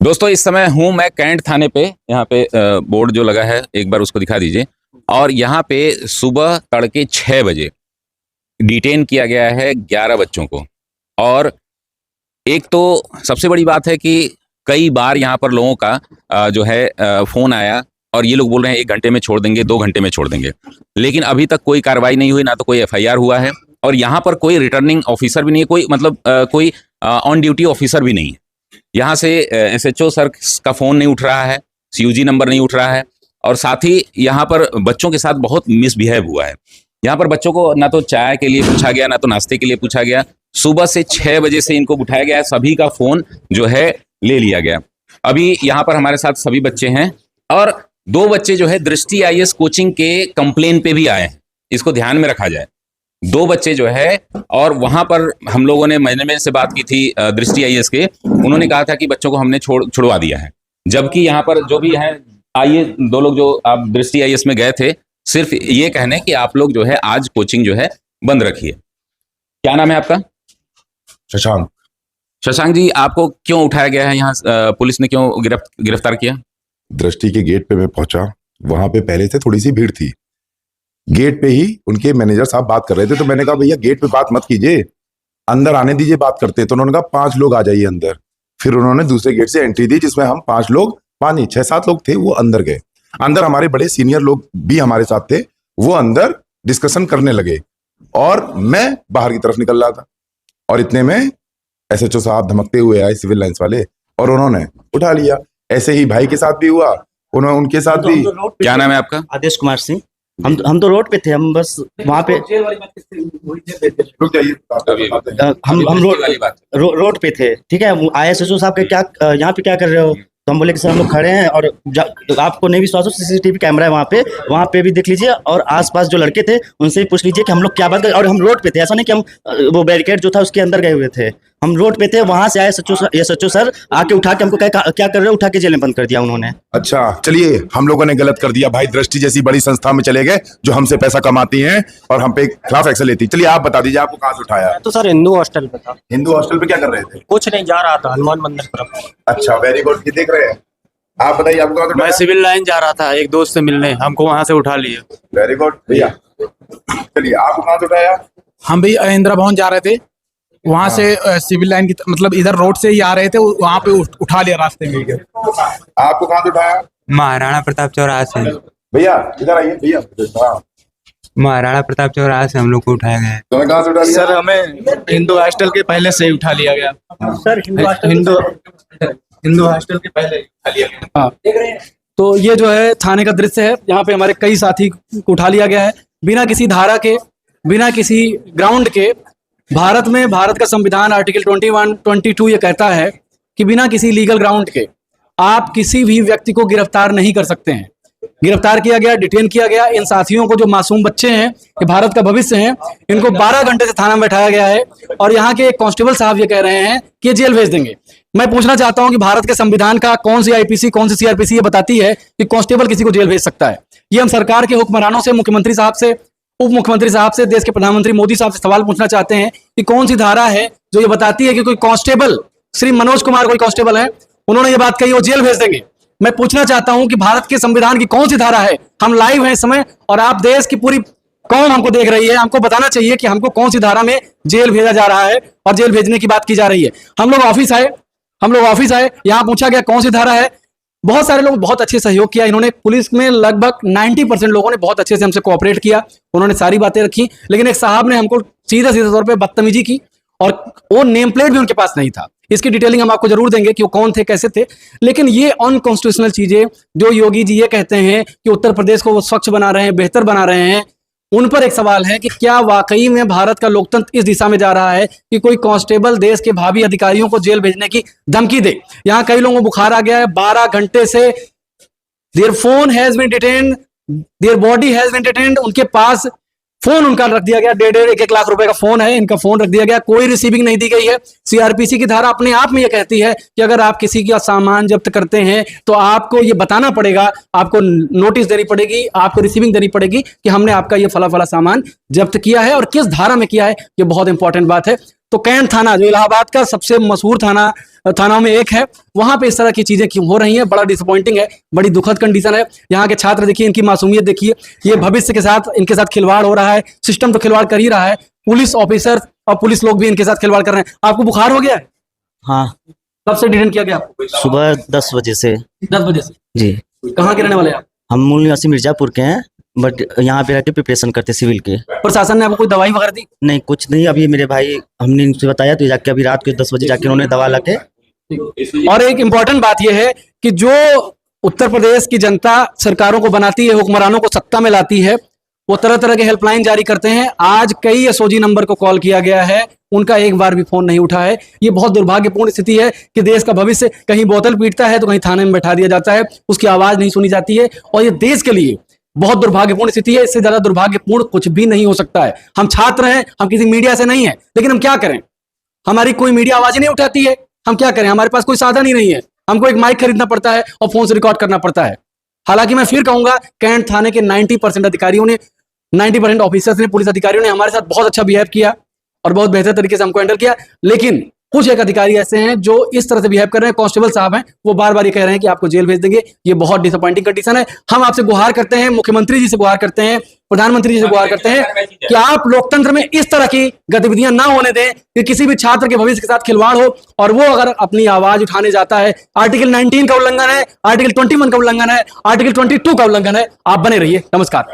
दोस्तों इस समय हूं मैं कैंट थाने पे। यहाँ पे बोर्ड जो लगा है एक बार उसको दिखा दीजिए। और यहाँ पे सुबह तड़के 6 बजे डिटेन किया गया है 11 बच्चों को। और एक तो सबसे बड़ी बात है कि कई बार यहाँ पर लोगों का जो है फोन आया और ये लोग बोल रहे हैं 1 घंटे में छोड़ देंगे, 2 घंटे में छोड़ देंगे, लेकिन अभी तक कोई कार्रवाई नहीं हुई, ना तो कोई एफआईआर हुआ है। और यहाँ पर कोई रिटर्निंग ऑफिसर भी नहीं है, कोई मतलब कोई ऑन ड्यूटी ऑफिसर भी नहीं है। यहाँ से एसएचओ सर का फोन नहीं उठ रहा है, सीयूजी नंबर नहीं उठ रहा है, और साथ ही यहाँ पर बच्चों के साथ बहुत मिसबिहेव हुआ है। यहाँ पर बच्चों को ना तो चाय के लिए पूछा गया, ना तो नाश्ते के लिए पूछा गया। सुबह से 6 बजे से इनको उठाया गया है, सभी का फोन जो है ले लिया गया। अभी यहाँ पर हमारे साथ सभी बच्चे हैं और 2 बच्चे जो है दृष्टि आईएएस कोचिंग के कंप्लेन पे भी आए हैं, इसको ध्यान में रखा जाए। 2 बच्चे जो है, और वहां पर हम लोगों ने मैनेजमेंट से बात की थी दृष्टि आईएएस के, उन्होंने कहा था कि बच्चों को हमने छुड़वा दिया है। जबकि यहाँ पर जो भी है, आइए 2 लोग जो आप दृष्टि आईएएस में गए थे, सिर्फ ये कहने कि आप लोग जो है आज कोचिंग जो है बंद रखिए। क्या नाम है आपका? शशांक। शशांक जी, आपको क्यों उठाया गया है यहाँ? पुलिस ने क्यों गिरफ्तार किया? दृष्टि के गेट पे मैं पहुंचा, वहां पे पहले से थोड़ी सी भीड़ थी। गेट पे ही उनके मैनेजर साहब बात कर रहे थे, तो मैंने कहा भैया गेट पे बात मत कीजिए, अंदर आने दीजिए, बात करते। तो उन्होंने कहा 5 लोग आ जाइए अंदर। फिर उन्होंने दूसरे गेट से एंट्री दी, जिसमें हम 5 लोग, 5 नहीं 6-7 लोग थे, वो अंदर गए। अंदर हमारे बड़े सीनियर लोग भी हमारे साथ थे, वो अंदर डिस्कशन करने लगे और मैं बाहर की तरफ निकल रहा था। और इतने में एसएचओ साहब धमकते हुए आए, सिविल लाइंस वाले, और उन्होंने उठा लिया। ऐसे ही भाई के साथ भी हुआ, उन्होंने उनके साथ भी। क्या नाम है आपका? आदेश कुमार सिंह। हम तो रोड पे थे, हम बस वहाँ पे रुक जाइए, हम रोड पे थे, ठीक है। आईएएस साहब के क्या यहाँ पे क्या कर रहे हो? तो हम बोले कि सर हम लोग खड़े हैं, और आपको नहीं विश्वास हो सीसीटीवी कैमरा है वहाँ पे भी देख लीजिए, और आसपास जो लड़के थे उनसे भी पूछ लीजिए कि हम लोग क्या बात कर। और हम रोड पे थे, ऐसा नहीं कि हम वो बैरिकेड जो था उसके अंदर गए हुए थे, हम रोड पे थे। वहां से आए सचो सर आके उठा के हमको क्या कर रहे हो, उठा के जेल में बंद कर दिया उन्होंने। अच्छा चलिए, हम लोगों ने गलत कर दिया भाई, दृष्टि जैसी बड़ी संस्था में चले गए जो हमसे पैसा कमाती हैं और हम पे खिलाफ एक्शन लेती। चलिए आप बता दीजिए, आपको कहाँ से उठाया? तो सर हिंदू हॉस्टल पे था। हिंदू हॉस्टल पे क्या कर रहे थे? कुछ नहीं, जा रहा था हनुमान मंदिर तरफ। अच्छा वेरी गुड, ये देख रहे हैं। आप बताइए आपको कहाँ से मैं सिविल लाइन जा रहा था एक दोस्त से मिलने, हमको वहां से उठा लिए। वेरी गुड भैया। चलिए आपको कहाँ से उठाया? हम भी इंदिरा भवन जा रहे थे, वहां से सिविल लाइन की मतलब इधर रोड से ही आ रहे थे, वहां पे उठा लिया रास्ते में। आपको कहाँ से उठाया? महाराणा प्रताप चौराहा से। भैया इधर आइए भैया। हाँ, महाराणा प्रताप चौराहा से हम लोग को उठाया गया है। तुम्हें कहाँ से उठा लिया? सर हमें हिंदू हॉस्टल के पहले से ही उठा लिया गया। सर हिंदू हॉस्टल के पहले उठा लिया गया। हाँ, तो ये जो है थाने का दृश्य है। यहाँ पे हमारे कई साथी को उठा लिया गया है बिना किसी धारा के, बिना किसी ग्राउंड के। भारत में भारत का संविधान आर्टिकल 21, 22 ये कहता है कि बिना किसी लीगल ग्राउंड के आप किसी भी व्यक्ति को गिरफ्तार नहीं कर सकते हैं। गिरफ्तार किया गया, डिटेन किया गया। इन साथियों को, जो मासूम बच्चे हैं, ये भारत का भविष्य हैं, इनको 12 घंटे से थाना में बैठाया गया है। और यहाँ के कांस्टेबल साहब ये कह रहे हैं कि ये जेल भेज देंगे। मैं पूछना चाहता हूं कि भारत के संविधान का कौन सी आईपीसी, कौन सी सीआरपीसी ये बताती है कि कांस्टेबल किसी को जेल भेज सकता है? ये हम सरकार के हुक्मरानों से, मुख्यमंत्री साहब से, उप मुख्यमंत्री साहब से, देश के प्रधानमंत्री मोदी साहब से सवाल पूछना चाहते हैं कि कौन सी धारा है जो ये बताती है कि कोई कांस्टेबल, श्री मनोज कुमार कोई कांस्टेबल है, उन्होंने ये बात कही, वो जेल भेज देंगे। मैं पूछना चाहता हूं कि भारत के संविधान की कौन सी धारा है? हम लाइव हैं इस समय और आप, देश की पूरी कौम हमको देख रही है। हमको बताना चाहिए कि हमको कौन सी धारा में जेल भेजा जा रहा है और जेल भेजने की बात की जा रही है। हम लोग ऑफिस आए, यहाँ पूछा गया कौन सी धारा है। बहुत सारे लोग बहुत अच्छे सहयोग किया इन्होंने। पुलिस में लगभग 90% लोगों ने बहुत अच्छे से हमसे कोऑपरेट किया, उन्होंने सारी बातें रखी। लेकिन एक साहब ने हमको सीधे तौर पे बदतमीजी की, और वो नेम प्लेट भी उनके पास नहीं था। इसकी डिटेलिंग हम आपको जरूर देंगे कि वो कौन थे, कैसे थे। लेकिन ये अनकॉन्स्टिट्यूशनल चीजें जो योगी जी ये कहते हैं कि उत्तर प्रदेश को वो स्वच्छ बना रहे हैं, बेहतर बना रहे हैं, उन पर एक सवाल है कि क्या वाकई में भारत का लोकतंत्र इस दिशा में जा रहा है कि कोई कांस्टेबल देश के भावी अधिकारियों को जेल भेजने की धमकी दे? यहाँ कई लोगों को बुखार आ गया है, 12 घंटे से their phone has been detained, their body has been detained. उनके पास फोन उनका रख दिया गया, 1.5-1 लाख रुपए का फोन है, इनका फोन रख दिया गया, कोई रिसीविंग नहीं दी गई है। सीआरपीसी की धारा अपने आप में यह कहती है कि अगर आप किसी का सामान जब्त करते हैं तो आपको ये बताना पड़ेगा, आपको नोटिस देनी पड़ेगी, आपको रिसीविंग देनी पड़ेगी कि हमने आपका ये फला फला सामान जब्त किया है और किस धारा में किया है। ये बहुत इंपॉर्टेंट बात है। तो कैंट थाना जो इलाहाबाद का सबसे मशहूर थानाओं में एक है, वहां पे इस तरह की चीजें क्यों हो रही हैं, बड़ा डिसअपॉइंटिंग है, बड़ी दुखद कंडीशन है। यहाँ के छात्र देखिए, इनकी मासूमियत देखिए, ये भविष्य के साथ इनके साथ खिलवाड़ हो रहा है, सिस्टम तो खिलवाड़ कर ही रहा है, पुलिस ऑफिसर और पुलिस लोग भी इनके साथ खिलवाड़ कर रहे हैं। आपको बुखार हो गया है? हाँ, कब से डिटेन किया गया आपको? सुबह 10 बजे से। 10 बजे से। जी, कहाँ के रहने वाले हैं आप? हम मूल निवासी मिर्जापुर के हैं, बट यहाँ पे रहकर प्रिपरेशन करते सिविल के। प्रशासन ने आपको कोई दवाई वगैरह दी? नहीं, कुछ नहीं। अभी मेरे भाई, हमने इनसे बताया तो जाके अभी रात को 10 बजे जाके उन्होंने दवा लाके। और एक इम्पॉर्टेंट बात यह है कि जो उत्तर प्रदेश की जनता सरकारों को बनाती है, हुक्मरानों को सत्ता में लाती है, वो तरह तरह के हेल्पलाइन जारी करते हैं। आज कई एसओजी नंबर को कॉल किया गया है, उनका एक बार भी फोन नहीं उठा है। ये बहुत दुर्भाग्यपूर्ण स्थिति है कि देश का भविष्य कहीं बोतल पीटता है तो कहीं थाने में बैठा दिया जाता है, उसकी आवाज नहीं सुनी जाती है, और ये देश के लिए बहुत दुर्भाग्यपूर्ण स्थिति है। इससे ज्यादा दुर्भाग्यपूर्ण कुछ भी नहीं हो सकता है। हम छात्र हैं, हम किसी मीडिया से नहीं है, लेकिन हम क्या करें, हमारी कोई मीडिया आवाज ही नहीं उठाती है। हम क्या करें, हमारे पास कोई साधन ही नहीं है, हमको एक माइक खरीदना पड़ता है और फोन से रिकॉर्ड करना पड़ता है। हालांकि मैं फिर कहूंगा, कैंट थाने के 90% अधिकारियों ने, 90% ऑफिसर्स ने, पुलिस अधिकारियों ने हमारे साथ बहुत अच्छा बिहेव किया और बहुत बेहतर तरीके से हमको हैंडल किया। लेकिन कुछ एक अधिकारी ऐसे हैं जो इस तरह से बिहेव कर रहे हैं, कांस्टेबल साहब हैं, वो बार बार ये कह रहे हैं कि आपको जेल भेज देंगे। ये बहुत डिसअपॉइंटिंग कंडीशन है। हम आपसे गुहार करते हैं, मुख्यमंत्री जी से गुहार करते हैं, प्रधानमंत्री जी से गुहार करते हैं कि आप लोकतंत्र में इस तरह की गतिविधियां ना होने दें कि किसी भी छात्र के भविष्य के साथ खिलवाड़ हो, और वो अगर अपनी आवाज उठाने जाता है, आर्टिकल 19 का उल्लंघन है, आर्टिकल 21 का उल्लंघन है, आर्टिकल 22 का उल्लंघन है। आप बने रहिए। नमस्कार।